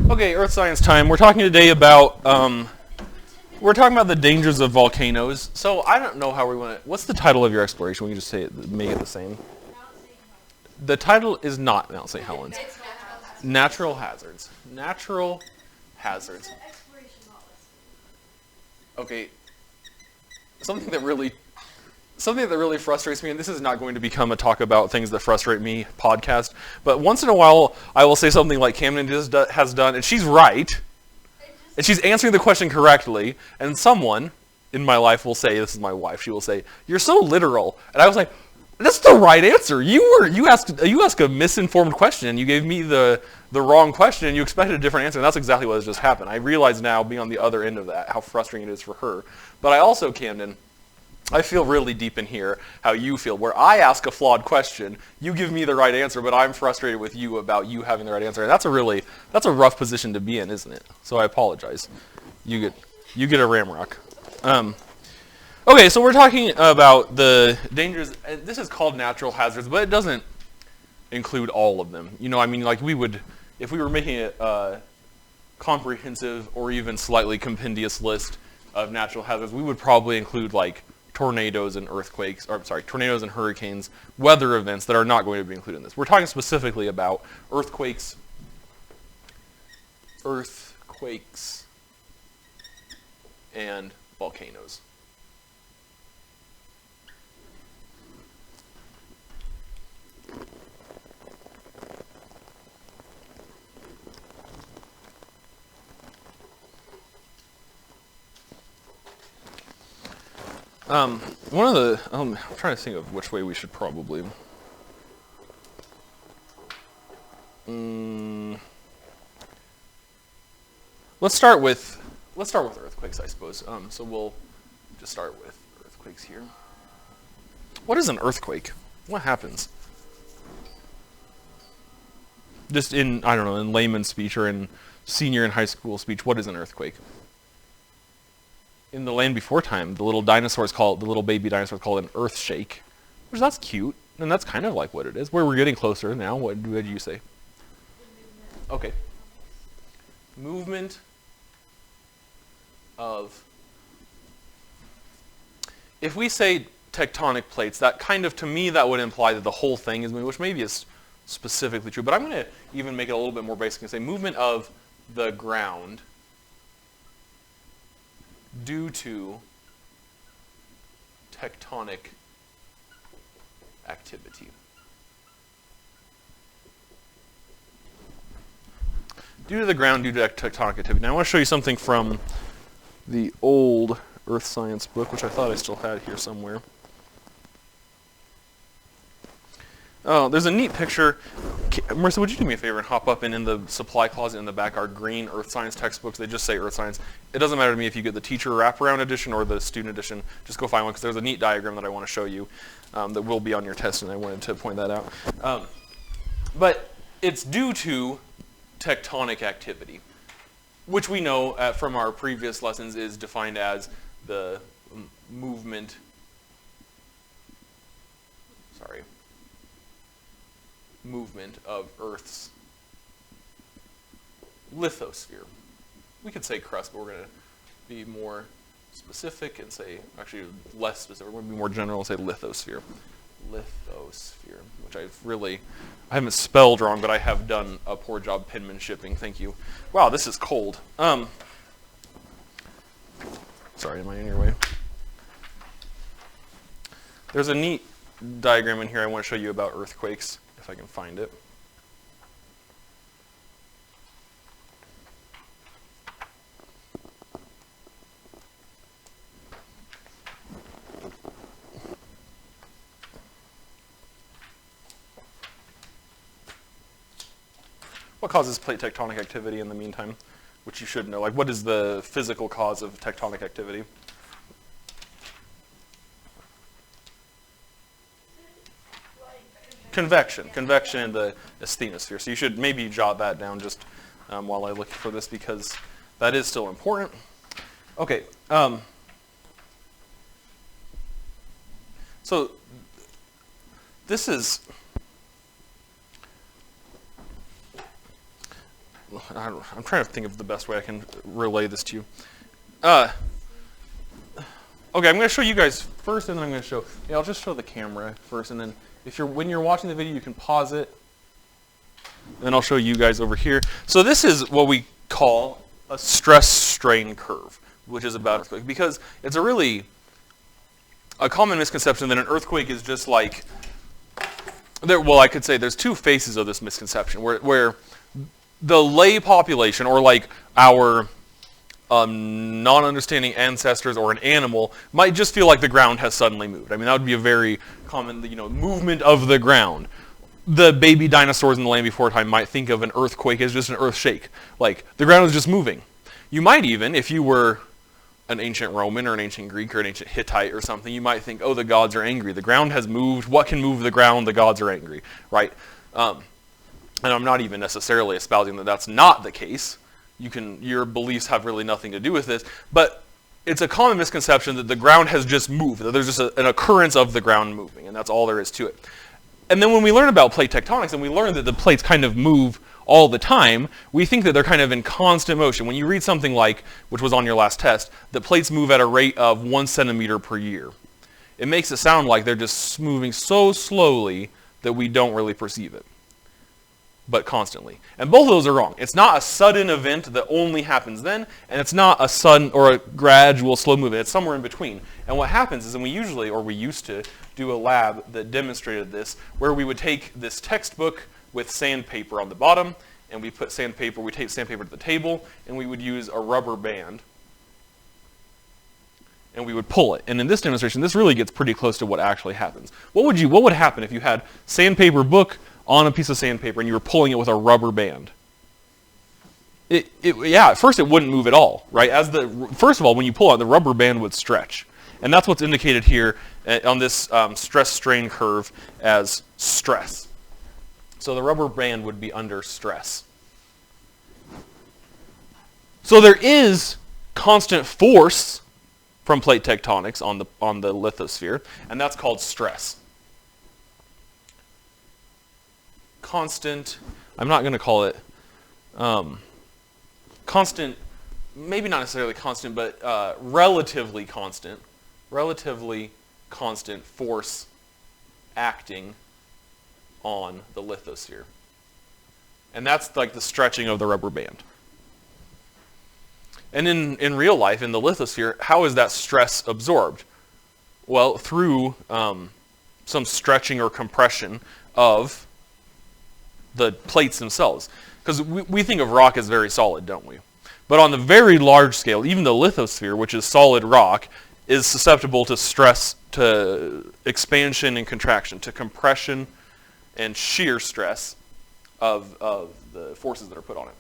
Okay, Earth science time. We're talking today about the dangers of volcanoes. So I don't know how we want to. What's the title of your exploration? We can just say it, make it the same. The title is not Mount St. Helens. Natural hazards. Natural hazards. Okay. Something that really frustrates me, and this is not going to become a talk about things that frustrate me podcast, but once in a while I will say something like Camden has done, and she's right, and she's answering the question correctly, and someone in my life will say, this is my wife, she will say, "You're so literal," and I was like, that's the right answer. You asked a misinformed question, and you gave me the wrong question, and you expected a different answer, and that's exactly what has just happened. I realize now, being on the other end of that, how frustrating it is for her. But I also, Camden, I feel really deep in here how you feel, where I ask a flawed question, you give me the right answer, but I'm frustrated with you about you having the right answer. And that's a rough position to be in, isn't it? So I apologize. You get a ramrock. Okay, so we're talking about the dangers. This is called natural hazards, but it doesn't include all of them. You know, I mean, like if we were making it a comprehensive or even slightly compendious list of natural hazards, we would probably include like tornadoes and tornadoes and hurricanes, weather events that are not going to be included in this. We're talking specifically about earthquakes, and volcanoes. I'm trying to think of which way we should probably. Let's start with earthquakes, I suppose. So we'll just start with earthquakes here. What is an earthquake? What happens? Just in layman's speech or in senior in high school speech, what is an earthquake? In the land before time, the little baby dinosaurs call it an earth shake, which that's cute, and that's kind of like what it is. We're getting closer now. What did you say? Okay. Movement of. If we say tectonic plates, that kind of, to me, that would imply that the whole thing is moving, which maybe is specifically true. But I'm going to even make it a little bit more basic and say movement of the ground due to tectonic activity. Due to the ground, due to tectonic activity. Now I want to show you something from the old earth science book, which I thought I still had here somewhere. Oh, there's a neat picture. Marissa, would you do me a favor and hop up and in the supply closet in the back are green earth science textbooks. They just say earth science. It doesn't matter to me if you get the teacher wraparound edition or the student edition. Just go find one because there's a neat diagram that I want to show you that will be on your test, and I wanted to point that out. But it's due to tectonic activity, which we know from our previous lessons is defined as the movement of Earth's lithosphere. We could say crust, but we're going to be more specific and say, actually less specific, we're going to be more general and say lithosphere. Lithosphere, which I haven't spelled wrong, but I have done a poor job penmanshipping, thank you. Wow, this is cold. Sorry, am I in your way? There's a neat diagram in here I want to show you about earthquakes, if I can find it. What causes plate tectonic activity in the meantime? Which you should know. Like, what is the physical cause of tectonic activity? Convection in the asthenosphere. So you should maybe jot that down just while I look for this because that is still important. Okay. So this is I'm trying to think of the best way I can relay this to you. Okay, I'm going to show you guys first, and then I'm going to show. Yeah, I'll just show the camera first, and then when you're watching the video, you can pause it. Then I'll show you guys over here. So this is what we call a stress-strain curve, which is about earthquake, because it's a common misconception that an earthquake is just like. Well, I could say there's two faces of this misconception, where the lay population, or like our non-understanding ancestors or an animal, might just feel like the ground has suddenly moved. I mean, that would be a very common, movement of the ground. The baby dinosaurs in the land before time might think of an earthquake as just an earth shake. Like, the ground is just moving. You might even, if you were an ancient Roman or an ancient Greek or an ancient Hittite or something, you might think, oh, the gods are angry. The ground has moved. What can move the ground? The gods are angry, right? And I'm not even necessarily espousing that that's not the case. Your beliefs have really nothing to do with this, but it's a common misconception that the ground has just moved, that there's just an occurrence of the ground moving, and that's all there is to it. And then when we learn about plate tectonics and we learn that the plates kind of move all the time, we think that they're kind of in constant motion. When you read something like, which was on your last test, that plates move at a rate of 1 centimeter per year, it makes it sound like they're just moving so slowly that we don't really perceive it, but constantly. And both of those are wrong. It's not a sudden event that only happens then, and it's not a sudden or a gradual slow movement. It's somewhere in between. And what happens is, and we used to do a lab that demonstrated this, where we would take this textbook with sandpaper on the bottom, and we tape sandpaper to the table, and we would use a rubber band, and we would pull it. And in this demonstration, this really gets pretty close to what actually happens. What would happen if you had sandpaper book on a piece of sandpaper and you were pulling it with a rubber band? At first it wouldn't move at all, right? First of all, when you pull it, the rubber band would stretch. And that's what's indicated here on this stress-strain curve as stress. So the rubber band would be under stress. So there is constant force from plate tectonics on the lithosphere, and that's called stress. Constant, I'm not going to call it constant, maybe not necessarily constant, but relatively constant force acting on the lithosphere. And that's like the stretching of the rubber band. And in real life, in the lithosphere, how is that stress absorbed? Well, through some stretching or compression of the plates themselves. Because we think of rock as very solid, don't we? But on the very large scale, even the lithosphere, which is solid rock, is susceptible to stress, to expansion and contraction, to compression and shear stress of the forces that are put on it.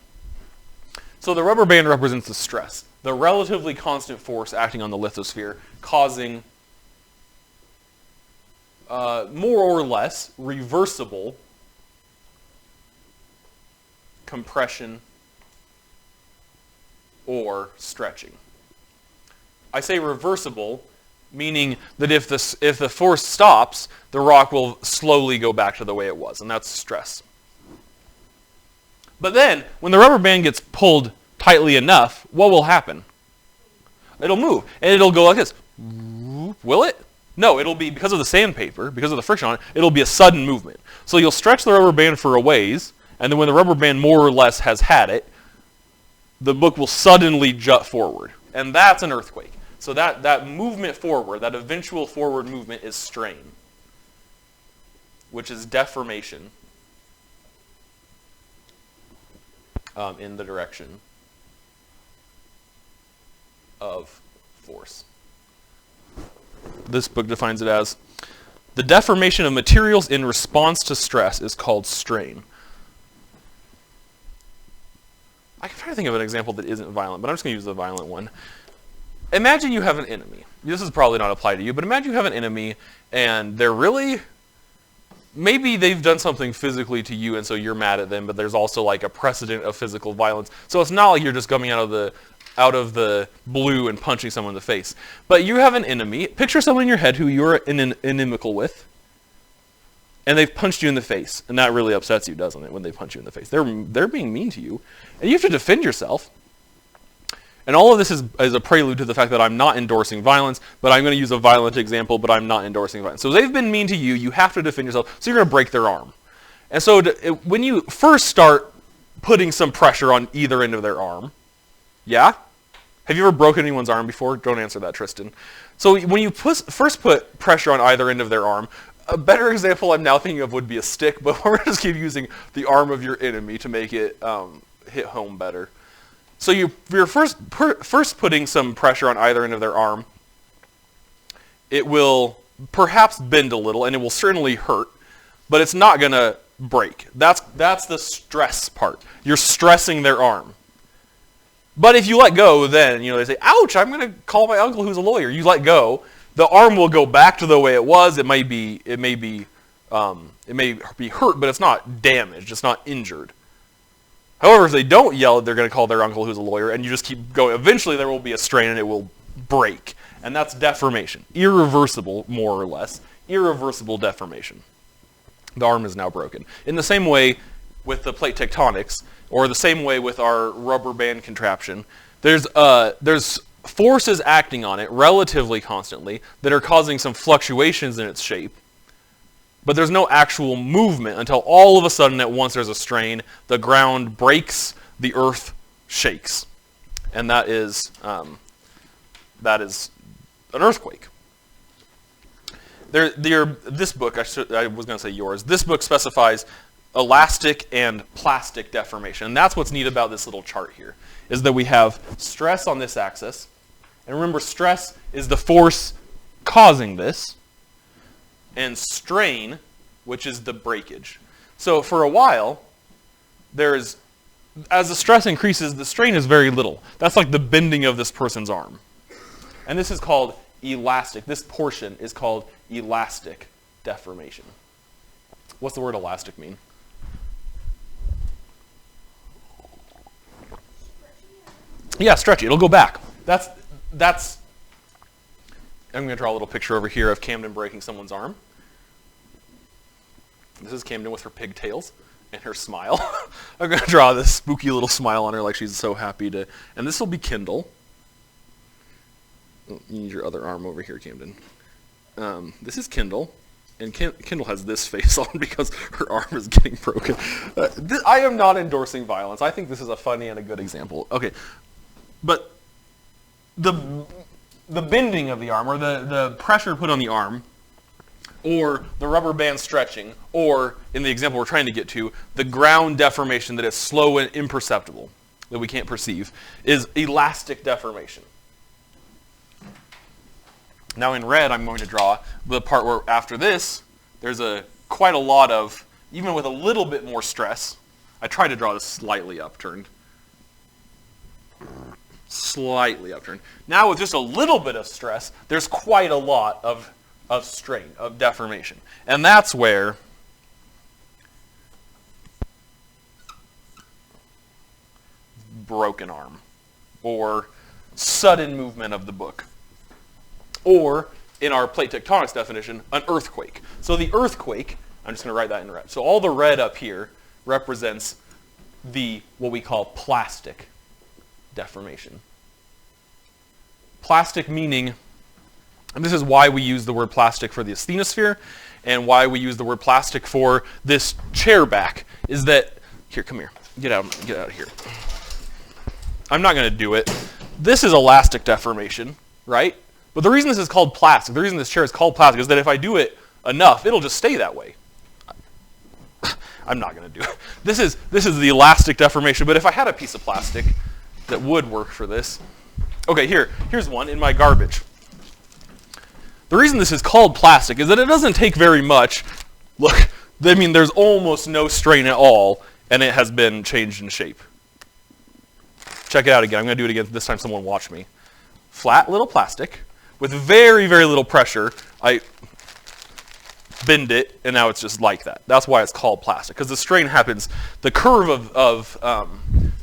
So the rubber band represents the stress, the relatively constant force acting on the lithosphere, causing more or less reversible compression or stretching. I say reversible, meaning that if the force stops, the rock will slowly go back to the way it was, and that's stress. But then, when the rubber band gets pulled tightly enough, what will happen? It'll move, and it'll go like this. Will it? No, it'll be, because of the sandpaper, because of the friction on it, it'll be a sudden movement. So you'll stretch the rubber band for a ways, and then when the rubber band more or less has had it, the book will suddenly jut forward. And that's an earthquake. So that movement forward, that eventual forward movement is strain, which is deformation in the direction of force. This book defines it as, the deformation of materials in response to stress is called strain. I can try to think of an example that isn't violent, but I'm just going to use the violent one. Imagine you have an enemy. This is probably not applied to you, but imagine you have an enemy and they're really, maybe they've done something physically to you and so you're mad at them, but there's also like a precedent of physical violence. So it's not like you're just coming out of the blue and punching someone in the face. But you have an enemy. Picture someone in your head who you're inimical with. and they've punched you in the face, and that really upsets you, doesn't it, when they punch you in the face? They're being mean to you, and you have to defend yourself. And all of this is a prelude to the fact that I'm not endorsing violence, but I'm going to use a violent example, but I'm not endorsing violence. So they've been mean to you, you have to defend yourself, so you're going to break their arm. And so when you first start putting some pressure on either end of their arm, yeah? Have you ever broken anyone's arm before? Don't answer that, Tristan. So when you first put pressure on either end of their arm, a better example I'm now thinking of would be a stick, but we're going to just keep using the arm of your enemy to make it hit home better. So you're first putting some pressure on either end of their arm. It will perhaps bend a little, and it will certainly hurt, but it's not going to break. That's the stress part. You're stressing their arm. But if you let go, then they say, "Ouch! I'm going to call my uncle who's a lawyer." You let go, the arm will go back to the way it was. It may be hurt, but it's not damaged. It's not injured. However, if they don't yell, they're going to call their uncle who's a lawyer, and you just keep going. Eventually, there will be a strain, and it will break. And that's deformation. Irreversible, more or less. Irreversible deformation. The arm is now broken. In the same way with the plate tectonics, or the same way with our rubber band contraption, there's forces acting on it relatively constantly that are causing some fluctuations in its shape. But there's no actual movement until all of a sudden at once there's a strain, the ground breaks, the earth shakes. And that is an earthquake. This book, I was going to say yours, this book specifies elastic and plastic deformation. And that's what's neat about this little chart here, is that we have stress on this axis. And remember, stress is the force causing this, and strain, which is the breakage. So for a while, as the stress increases, the strain is very little. That's like the bending of this person's arm. And this is called elastic. This portion is called elastic deformation. What's the word elastic mean? Yeah, stretchy. It'll go back. That's. I'm going to draw a little picture over here of Camden breaking someone's arm. This is Camden with her pigtails and her smile. I'm going to draw this spooky little smile on her like she's so happy to... And this will be Kendall. Oh, you need your other arm over here, Camden. This is Kendall. And Kendall has this face on because her arm is getting broken. I am not endorsing violence. I think this is a funny and a good example. Okay, but the bending of the arm, or the pressure put on the arm, or the rubber band stretching, or, in the example we're trying to get to, the ground deformation that is slow and imperceptible, that we can't perceive, is elastic deformation. Now in red, I'm going to draw the part where after this, there's quite a lot of, even with a little bit more stress, I tried to draw this slightly upturned. Slightly upturned. Now with just a little bit of stress, there's quite a lot of strain, of deformation. And that's where broken arm, or sudden movement of the book, or in our plate tectonics definition, an earthquake. So the earthquake, I'm just going to write that in red. So all the red up here represents what we call plastic deformation. Plastic meaning, and this is why we use the word plastic for the asthenosphere, and why we use the word plastic for this chair back, is that, here, come here, get out of here. I'm not going to do it. This is elastic deformation, right? But the reason this is called plastic, the reason this chair is called plastic, is that if I do it enough, it'll just stay that way. I'm not going to do it. This is the elastic deformation, but if I had a piece of plastic that would work for this. Okay, here's one in my garbage. The reason this is called plastic is that it doesn't take very much. Look, I mean, there's almost no strain at all, and it has been changed in shape. Check it out again. I'm going to do it again. This time someone watch me. Flat little plastic with very, very little pressure. I bend it, and now it's just like that. That's why it's called plastic, because the strain happens. The curve of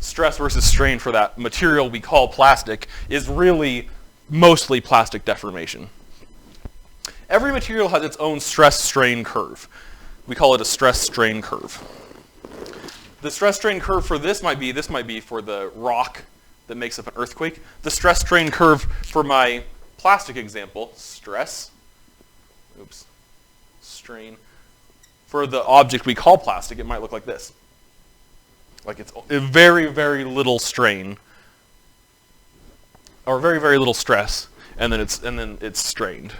stress versus strain for that material we call plastic is really mostly plastic deformation. Every material has its own stress-strain curve. We call it a stress-strain curve. The stress-strain curve for this might be for the rock that makes up an earthquake. The stress-strain curve for my plastic example, strain. For the object we call plastic, it might look like this. Like it's a very, very little strain, or very, very little stress, and then it's strained.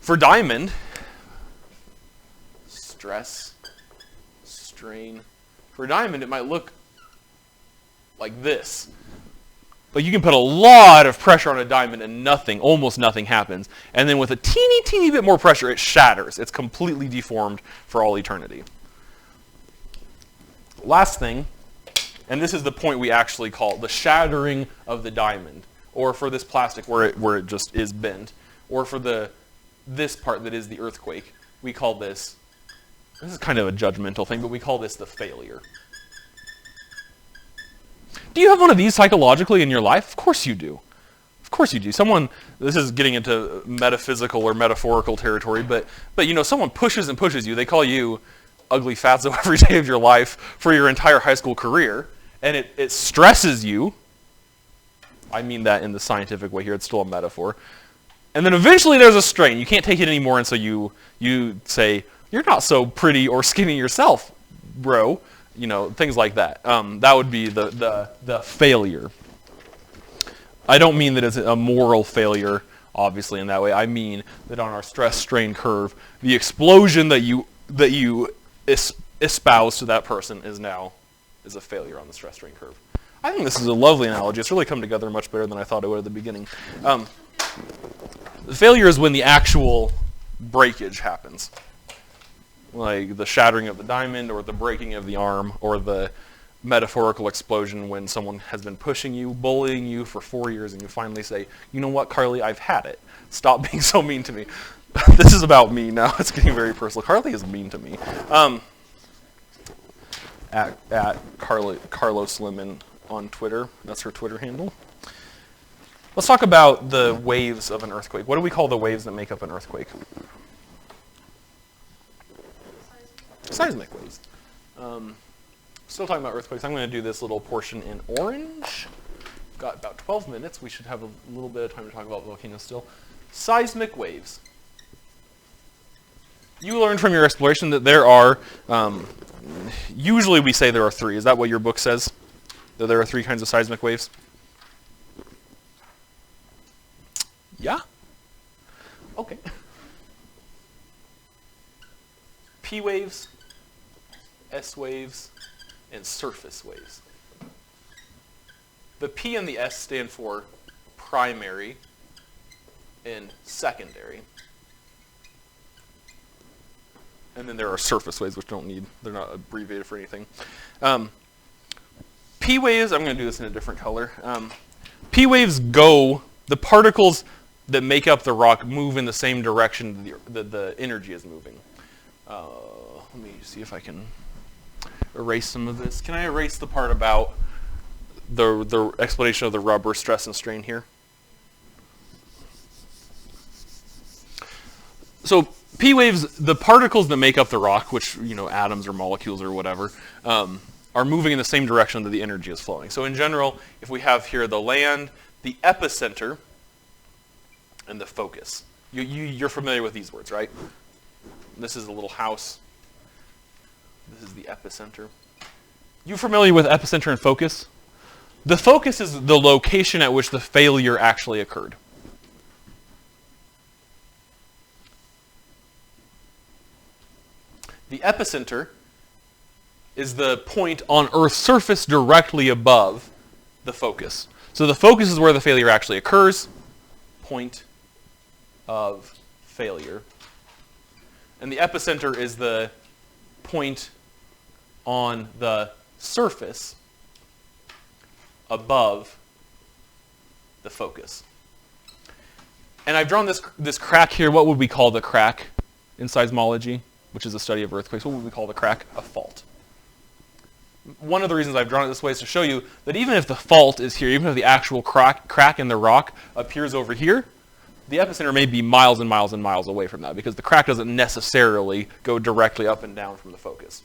For diamond, stress, strain. For diamond, it might look like this. But you can put a lot of pressure on a diamond and almost nothing happens. And then with a teeny, teeny bit more pressure, it shatters. It's completely deformed for all eternity. Last thing, and this is the point we actually call the shattering of the diamond, or for this plastic where it just is bent, or for this part that is the earthquake, we call this is kind of a judgmental thing, but we call this the failure. Do you have one of these psychologically in your life? Of course you do. Of course you do. This is getting into metaphysical or metaphorical territory, but someone pushes and pushes you. They call you ugly fatso every day of your life for your entire high school career, and it stresses you. I mean that in the scientific way here. It's still a metaphor. And then eventually there's a strain. You can't take it anymore, and so you say, "You're not so pretty or skinny yourself, bro." Things like that. That would be the failure. I don't mean that it's a moral failure, obviously, in that way. I mean that on our stress-strain curve, the explosion that you espouse to that person is a failure on the stress-strain curve. I think this is a lovely analogy. It's really come together much better than I thought it would at the beginning. The failure is when the actual breakage happens, like the shattering of the diamond or the breaking of the arm or the metaphorical explosion when someone has been pushing you, bullying you for 4 years, and you finally say, "You know what, Carly, I've had it. Stop being so mean to me." This is about me now. It's getting very personal. Carly is mean to me. At Carlos Lemon on Twitter. That's her Twitter handle. Let's talk about the waves of an earthquake. What do we call the waves that make up an earthquake? Seismic waves. Still talking about earthquakes. I'm going to do this little portion in orange. We've got about 12 minutes. We should have a little bit of time to talk about volcanoes still. Seismic waves. You learned from your exploration that there are, usually we say there are 3. Is that what your book says? That there are 3 kinds of seismic waves? Yeah? Okay. P waves, S waves, and surface waves. The P and the S stand for primary and secondary. And then there are surface waves, which they're not abbreviated for anything. P waves, I'm going to do this in a different color. P waves the particles that make up the rock move in the same direction that the energy is moving. Let me see if I can erase some of this. Can I erase the part about the explanation of the rubber stress and strain here? So P waves, the particles that make up the rock, which, atoms or molecules or whatever, are moving in the same direction that the energy is flowing. So in general, if we have here the land, the epicenter, and the focus. You're familiar with these words, right? This is a little house. This is the epicenter. You familiar with epicenter and focus? The focus is the location at which the failure actually occurred. The epicenter is the point on Earth's surface directly above the focus. So the focus is where the failure actually occurs. Point of failure. And the epicenter is the point on the surface above the focus. And I've drawn this crack here. What would we call the crack in seismology, which is the study of earthquakes? What would we call the crack? A fault. One of the reasons I've drawn it this way is to show you that even if the fault is here, even if the actual crack in the rock appears over here, the epicenter may be miles and miles and miles away from that because the crack doesn't necessarily go directly up and down from the focus.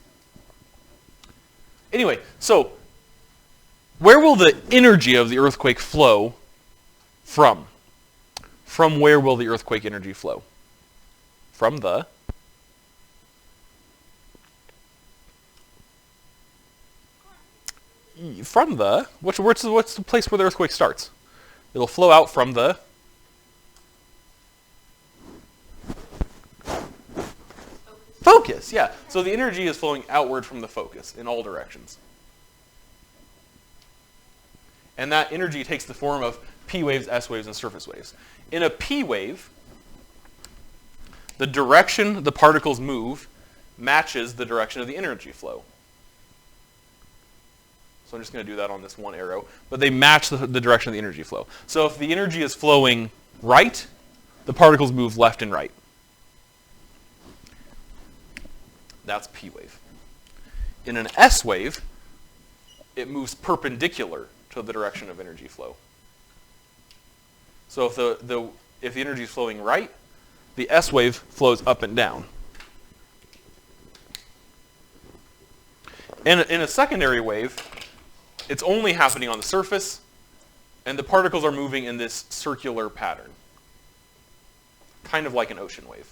Anyway, so where will the energy of the earthquake flow from? From where will the earthquake energy flow? From the what's the place where the earthquake starts? It'll flow out from the focus, yeah. So the energy is flowing outward from the focus in all directions. And that energy takes the form of P waves, S waves, and surface waves. In a P wave, the direction the particles move matches the direction of the energy flow. So I'm just going to do that on this one arrow. But they match the direction of the energy flow. So if the energy is flowing right, the particles move left and right. That's P wave. In an S wave, it moves perpendicular to the direction of energy flow. So if the energy is flowing right, the S wave flows up and down. In a secondary wave, it's only happening on the surface, and the particles are moving in this circular pattern. Kind of like an ocean wave.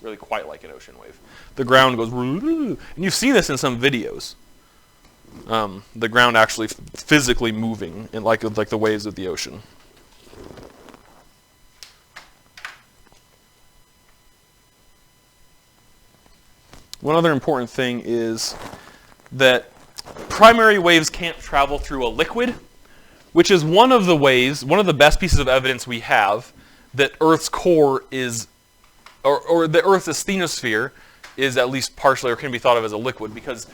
Really quite like an ocean wave. The ground goes, and you've seen this in some videos. The ground actually physically moving in like the waves of the ocean. One other important thing is that primary waves can't travel through a liquid, which is one of the best pieces of evidence we have that Earth's core is, or the Earth's asthenosphere is at least partially or can be thought of as a liquid, because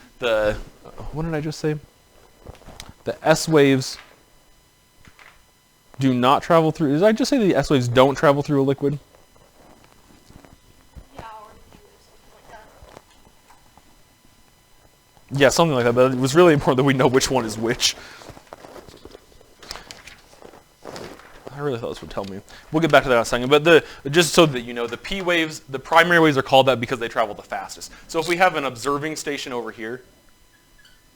what did I just say? The S waves do not travel through, did I just say the S waves don't travel through a liquid? Yeah, something like that, but it was really important that we know which one is which. I really thought this would tell me. We'll get back to that in a second, but just so that you know, the P waves, the primary waves are called that because they travel the fastest. So if we have an observing station over here,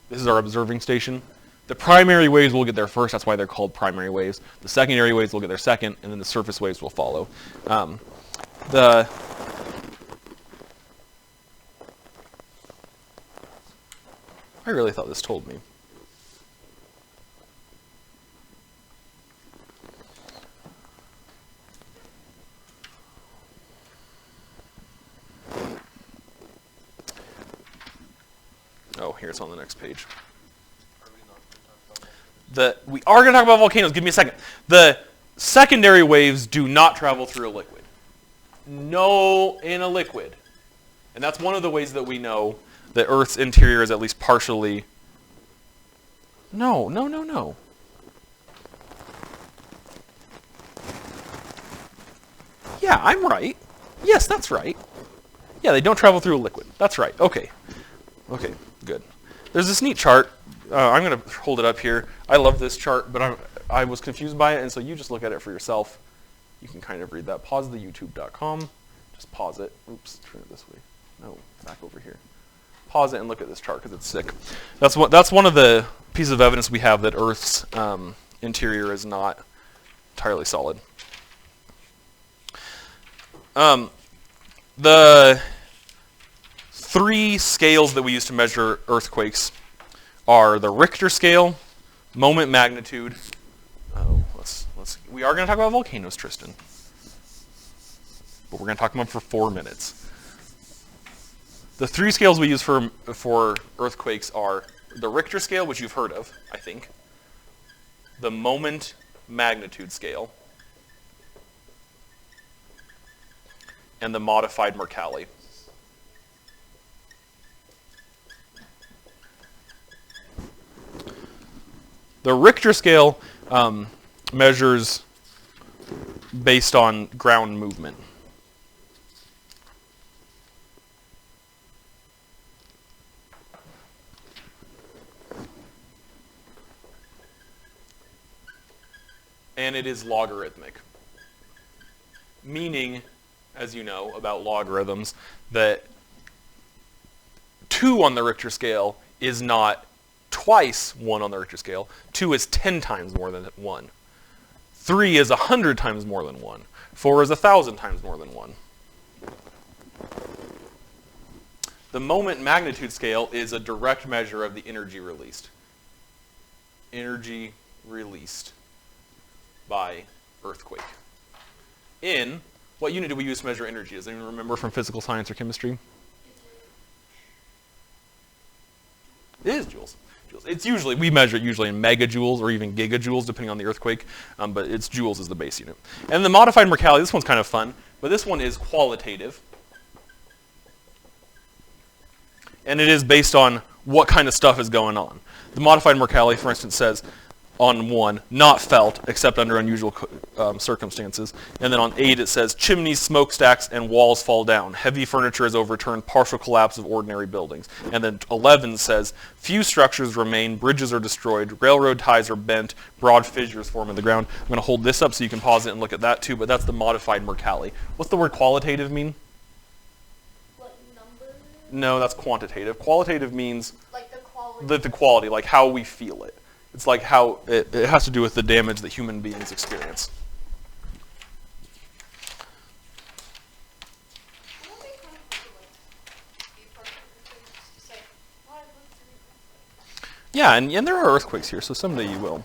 this is our observing station, the primary waves will get there first, that's why they're called primary waves. The secondary waves will get there second, and then the surface waves will follow. I really thought this told me. Oh, here it's on the next page. We are going to talk about volcanoes. Give me a second. The secondary waves do not travel through a liquid. No, in a liquid. And that's one of the ways that we know that Earth's interior is at least partially... No. Yeah, I'm right. Yes, that's right. Yeah, they don't travel through a liquid. That's right. Okay, good. There's this neat chart. I'm going to hold it up here. I love this chart, but I was confused by it, and so you just look at it for yourself. You can kind of read that. Pause the youtube.com. Just pause it. Oops, turn it this way. No, back over here. Pause it and look at this chart because it's sick. That's one of the pieces of evidence we have that Earth's interior is not entirely solid. The three scales that we use to measure earthquakes are the Richter scale, moment magnitude. We are going to talk about volcanoes, Tristan, but we're going to talk about them for 4 minutes. The three scales we use for earthquakes are the Richter scale, which you've heard of, I think, the moment magnitude scale, and the modified Mercalli. The Richter scale measures based on ground movement. And it is logarithmic. meaning, as you know about logarithms, that 2 on the Richter scale is not twice 1 on the Richter scale. 2 is 10 times more than 1. 3 is 100 times more than 1. 4 is 1,000 times more than 1. The moment magnitude scale is a direct measure of the energy released. Energy released by earthquake. In, what unit do we use to measure energy? Does anyone remember from physical science or chemistry? It is joules. It's usually, we measure it usually in megajoules or even gigajoules, depending on the earthquake, but it's joules is the base unit. And the modified Mercalli, this one's kind of fun, but this one is qualitative. And it is based on what kind of stuff is going on. The modified Mercalli, for instance, says on 1, not felt except under unusual circumstances. And then on 8 it says chimneys, smokestacks, and walls fall down. Heavy furniture is overturned, partial collapse of ordinary buildings. And then 11 says few structures remain, bridges are destroyed, railroad ties are bent, broad fissures form in the ground. I'm going to hold this up so you can pause it and look at that too, but that's the modified Mercalli. What's the word qualitative mean? What number? No, that's quantitative. Qualitative means Like the quality. the quality, like how we feel it. It's like how it has to do with the damage that human beings experience. Yeah, and there are earthquakes here, so someday you will.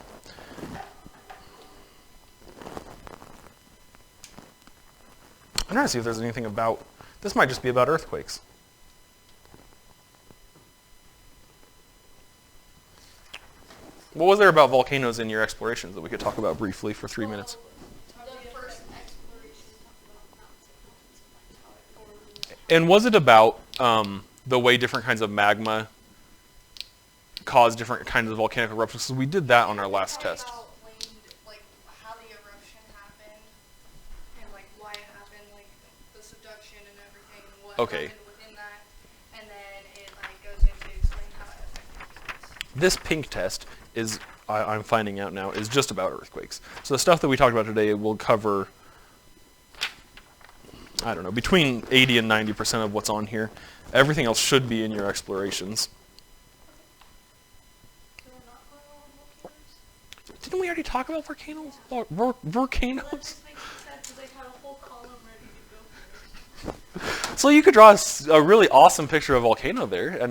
I'm trying to see if there's anything about, this might just be about earthquakes. What was there about volcanoes in your explorations that we could talk about briefly for 3 minutes? The first exploration talked about mountains. And was it about the way different kinds of magma cause different kinds of volcanic eruptions? Because we did that on our last test. About, like how the eruption happened and like why it happened, like the subduction and everything, what happened within that, and then it like goes into explaining how it affected space. This pink test is, I'm finding out now, is just about earthquakes. So the stuff that we talked about today will cover, I don't know, between 80 and 90% of what's on here. Everything else should be in your explorations. Didn't we already talk about volcanoes? Volcanoes? So you could draw a really awesome picture of a volcano there,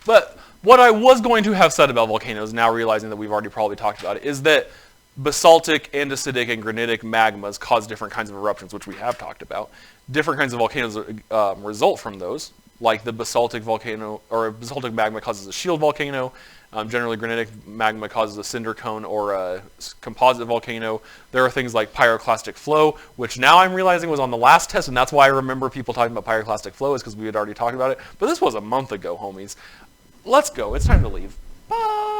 but what I was going to have said about volcanoes, now realizing that we've already probably talked about it, is that basaltic, andesitic, and granitic magmas cause different kinds of eruptions, which we have talked about. Different kinds of volcanoes result from those, like the basaltic volcano, or basaltic magma causes a shield volcano. Generally, granitic magma causes a cinder cone or a composite volcano. There are things like pyroclastic flow, which now I'm realizing was on the last test, and that's why I remember people talking about pyroclastic flow, is because we had already talked about it. But this was a month ago, homies. Let's go. It's time to leave. Bye.